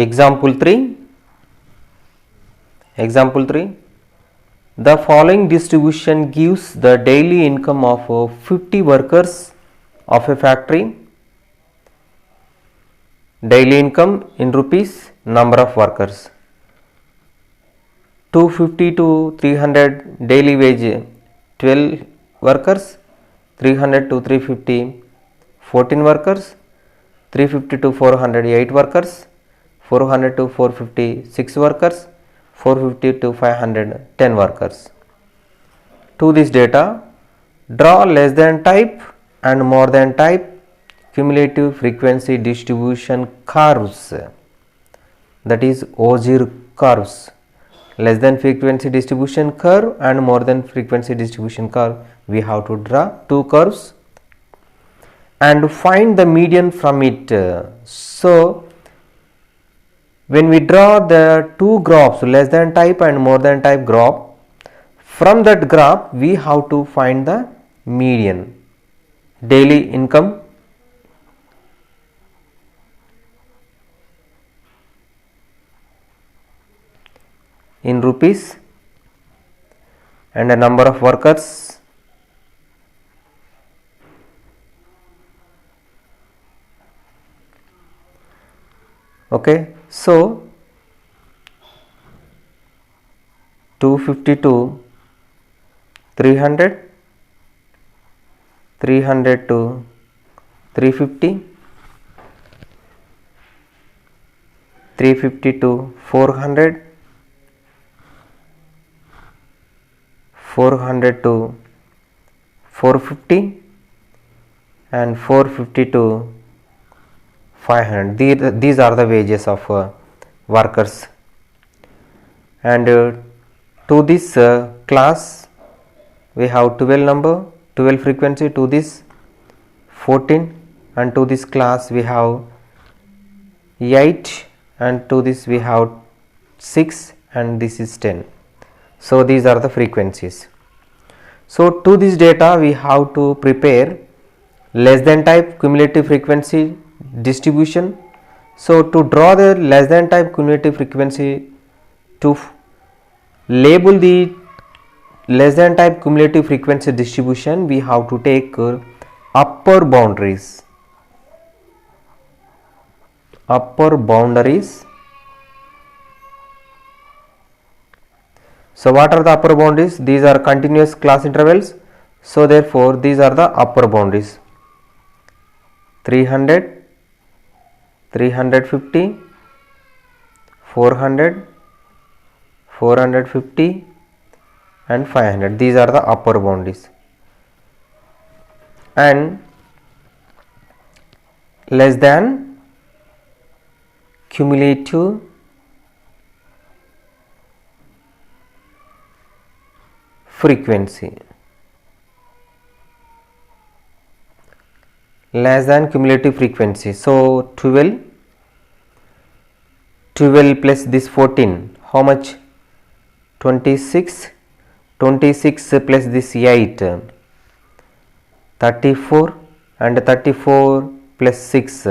Example 3. Example 3. The following distribution gives the daily income of 50 workers of a factory. Daily income in rupees, number of workers. 250 to 300 daily wage 12 workers, 300 to 350 14 workers, 350 to 400 8 workers, 400 to 450 6 workers, 450 to 500 10 workers. To this data, draw less than type and more than type cumulative frequency distribution curves, that is OGIR curves. Less than frequency distribution curve and more than frequency distribution curve, we have to draw two curves and find the median from it. So, when we draw the two graphs, less than type and more than type graph, from that graph we have to find the median. Daily income, in rupees, and a number of workers, okay. So 250 to 300, 300 to 350, 350 to 400, 400 to 450, and 450 to 500. These are the wages of workers. And to this class we have 12 frequency, to this 14, and to this class we have 8, and to this we have 6, and this is 10. So these are the frequencies. So to this data we have to prepare less than type cumulative frequency distribution. So to draw the less than type cumulative frequency, to label the less than type cumulative frequency distribution, we have to take upper boundaries. Upper boundaries. So what are the upper boundaries? These are continuous class intervals. So therefore these are the upper boundaries. 300, 350, 400, 450, and 500. These are the upper boundaries. And less than cumulative frequency. Less than cumulative frequency. So 12 plus this 14, how much? 26, 26 plus this 8, 34, and 34 plus 6,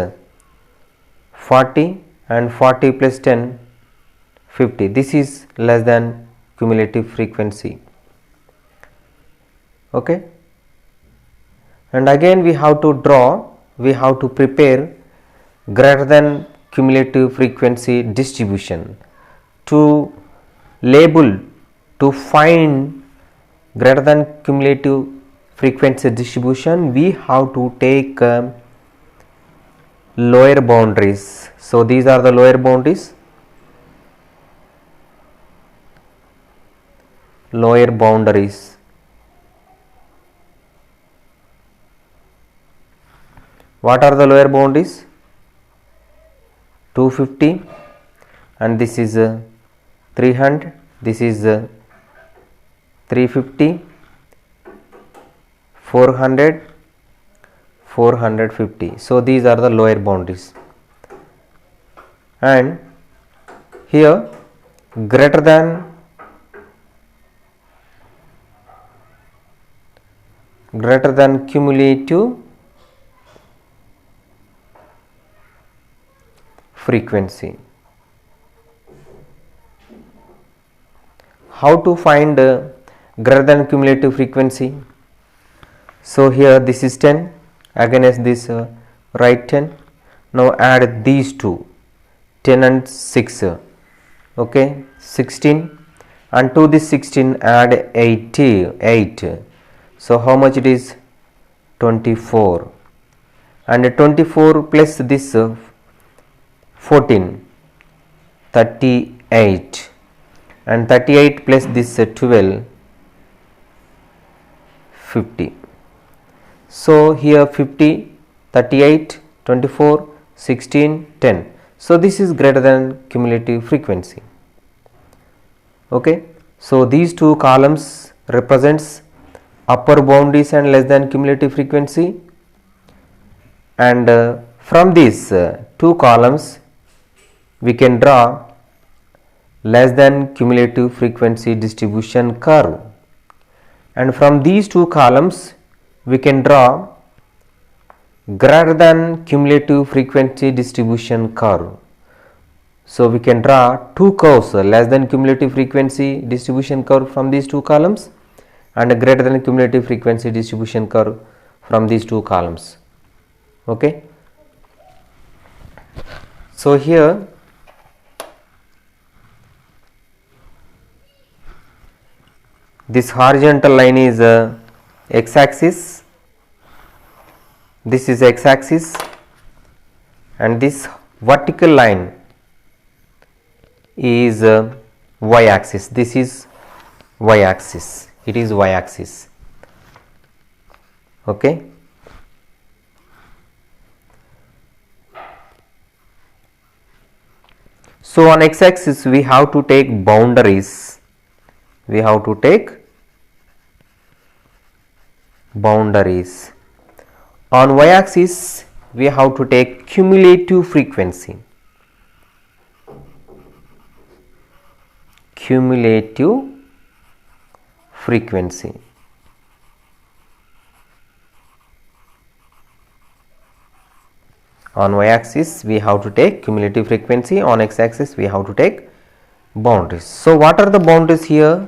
40, and 40 plus 10, 50. This is less than cumulative frequency. Okay. And again we have to prepare greater than cumulative frequency distribution. To label, to find greater than cumulative frequency distribution, we have to take lower boundaries. So these are the lower boundaries. Lower boundaries. What are the lower boundaries? 250, and this is 300, this is 350, 400, 450. So these are the lower boundaries. And here greater than cumulative frequency. how to find greater than cumulative frequency? So here this is 10 against this right 10. Now add these two, 10 and 6, okay, 16, and to this 16 add 8. So how much it is? 24, and 24 plus this 14, 38, and 38 plus this 12, 50. So here 50, 38, 24, 16, 10. So this is greater than cumulative frequency. Okay. So these two columns represents upper boundaries and less than cumulative frequency, and from these two columns we can draw less than cumulative frequency distribution curve, and from these two columns we can draw greater than cumulative frequency distribution curve. So we can draw two curves, less than cumulative frequency distribution curve from these two columns and a greater than cumulative frequency distribution curve from these two columns. Okay. So here this horizontal line is x-axis, this is x-axis, and this vertical line is y-axis. This is y-axis. It is y-axis. Okay. So on x-axis we have to take boundaries. We have to take boundaries. On y-axis we have to take cumulative frequency. Cumulative frequency. On y-axis we have to take cumulative frequency, on x-axis we have to take boundaries. So what are the boundaries here?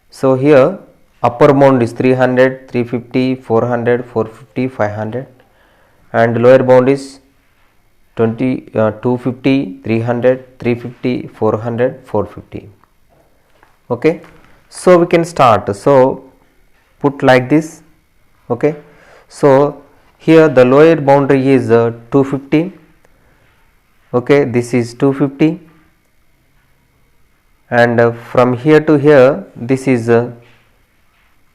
So here upper bound is 300, 350, 400, 450, 500, and lower bound is 250, 300, 350, 400, 450. Okay. So we can start. So put like this. Okay. So here the lower boundary is 250. Okay, this is 250, and from here to here this is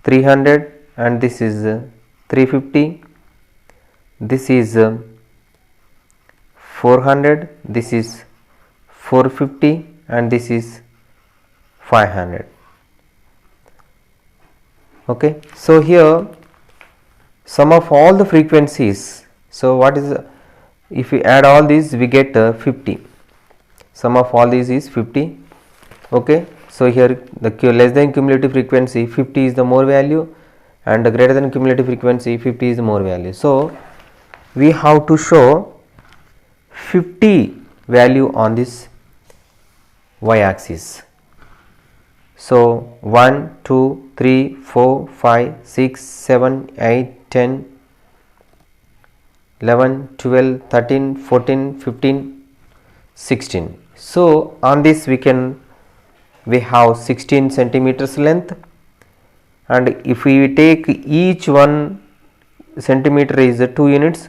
300, and this is 350, this is 400, this is 450, and this is 500. Okay. So here sum of all the frequencies. So what is if we add all these we get 50. Sum of all these is 50. Okay. So here the less than cumulative frequency 50 is the more value, and the greater than cumulative frequency 50 is the more value. So we have to show 50 value on this y-axis. So 1, 2, 3, 4, 5, 6, 7, 8, 10, 11, 12, 13, 14, 15, 16. So on this we have 16 centimeters length, and if we take each 1 centimeter is 2 units.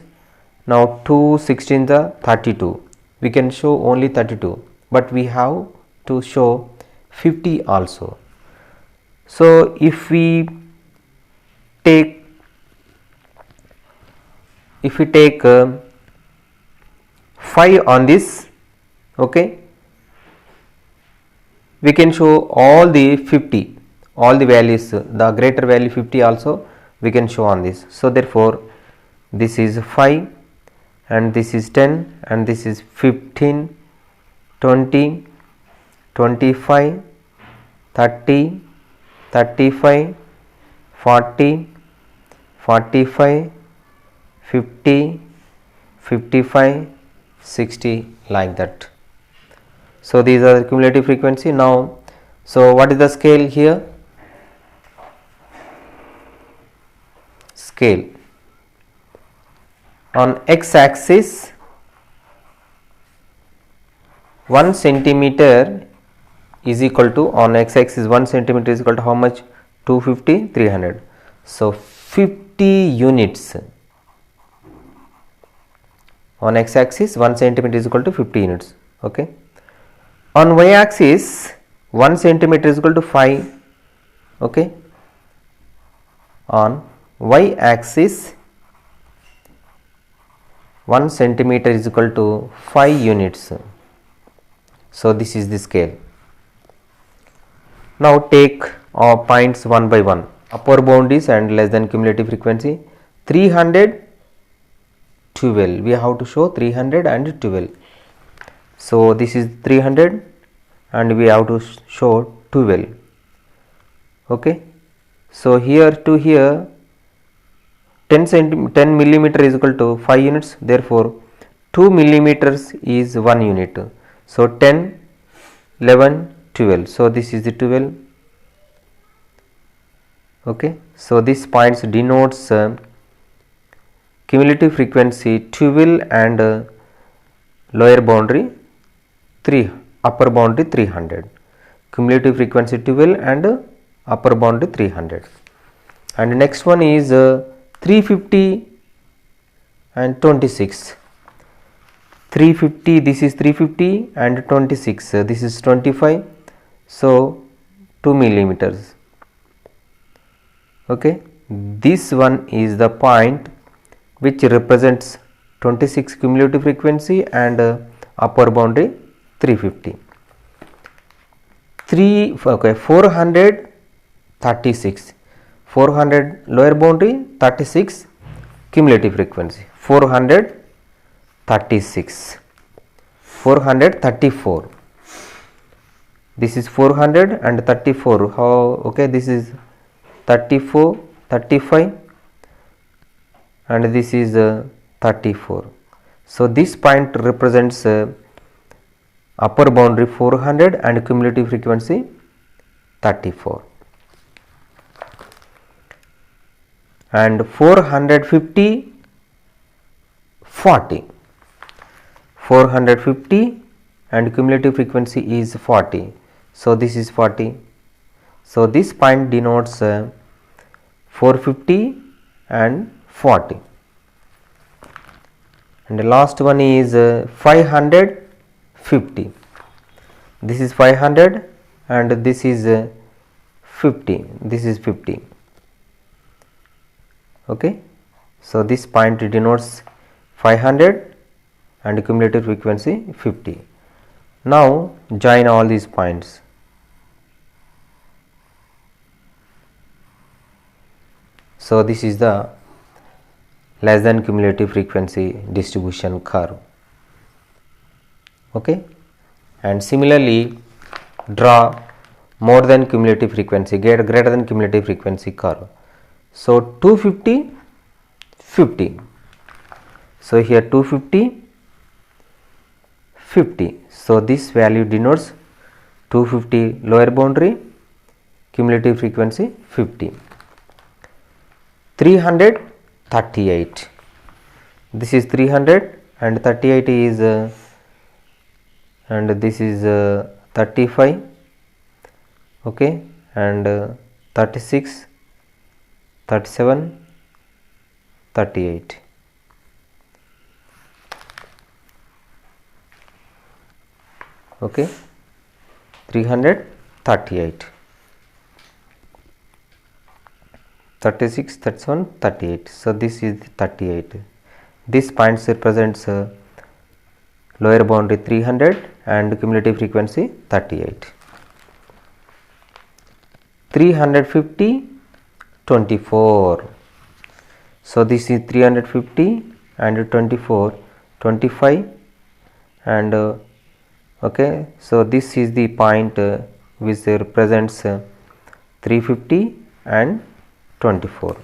Now 2 16 the 32. We can show only 32, but we have to show 50 also. So if we take 5 on this, okay, we can show all the 50, all the values, the greater value 50 also we can show on this. So therefore this is 5, and this is 10, and this is 15, 20, 25, 30, 35, 40, 45, 50, 55, 60, like that. So these are the cumulative frequency. Now, so what is the scale here? Scale on x axis 1 centimeter is equal to, on x axis 1 centimeter is equal to how much? 250, 300. So 50 units. On x axis 1 centimeter is equal to 50 units. Okay. On y axis 1 centimeter is equal to 5. Okay. On y axis 1 centimeter is equal to 5 units. So this is the scale. Now take points one by one. Upper bound is and less than cumulative frequency 312. We have to show 312. So this is 300 and we have to show 12. Okay. So here to here 10 millimeter is equal to 5 units. Therefore 2 millimeters is 1 unit. So 10, 11, 12. So this is the 12. Okay. So this points denotes cumulative frequency 12 and lower boundary 3, upper boundary 300. Cumulative frequency 12 and upper boundary 300. And next one is 350 and 26. 350, this is 350 and 26, this is 25. So 2 millimeters. Okay. This one is the point which represents 26 cumulative frequency and upper boundary 350. 436. 400 lower boundary, 36 cumulative frequency. 436. 434. This is 400 and 34. How? Okay, this is 34, 35 and this is 34. So this point represents upper boundary 400 and cumulative frequency 34. And 450, 40. 450 and cumulative frequency is 40. So this is 40. So this point denotes 450 and 40. And the last one is 550. This is 500 and this is 50. This is 50. Okay. So this point denotes 500 and cumulative frequency 50. Now join all these points. So this is the less than cumulative frequency distribution curve. Okay. And similarly draw more than cumulative frequency, greater than cumulative frequency curve. So 250, 50. So here 250, 50. So this value denotes 250 lower boundary, cumulative frequency 50. 338. This is 300 and 38 is and this is 35. Okay. And 36, 37, 38. Okay. 338. 36, 37, 38. So this is 38. This points represents lower boundary 300 and cumulative frequency 38. 350, 24. So this is 350 and 24, 25 and okay. So this is the point which represents 350 and 24.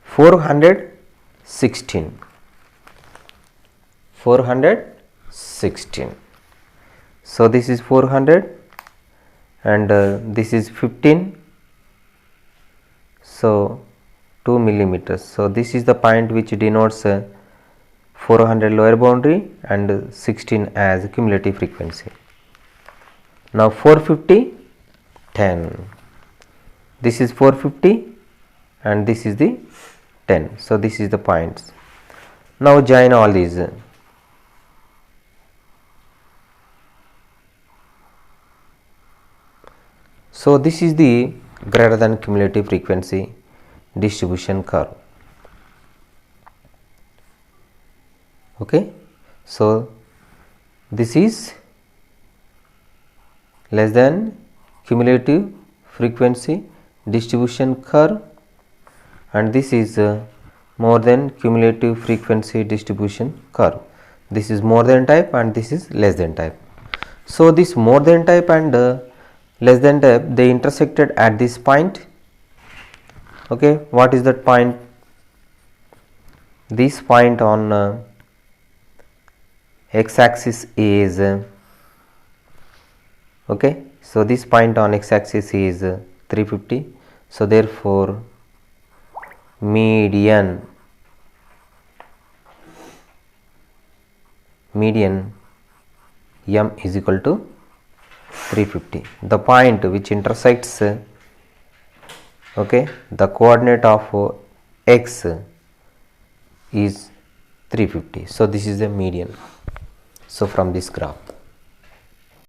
416. 416. So this is 400 and this is 15, so 2 millimeters. So this is the point which denotes 400 lower boundary and 16 as cumulative frequency. Now 450, 10. This is 450 and this is the 10. So this is the points. Now join all these. So this is the greater than cumulative frequency distribution curve. Okay, so this is less than cumulative frequency distribution curve and this is more than cumulative frequency distribution curve. This is more than type and this is less than type. So this more than type and less than type, they intersected at this point. Okay, what is that point? This point on x axis is okay, so this point on x axis is 350. So therefore median m is equal to 350. The point which intersects okay, the coordinate of x is 350. So this is the median. So from this graph.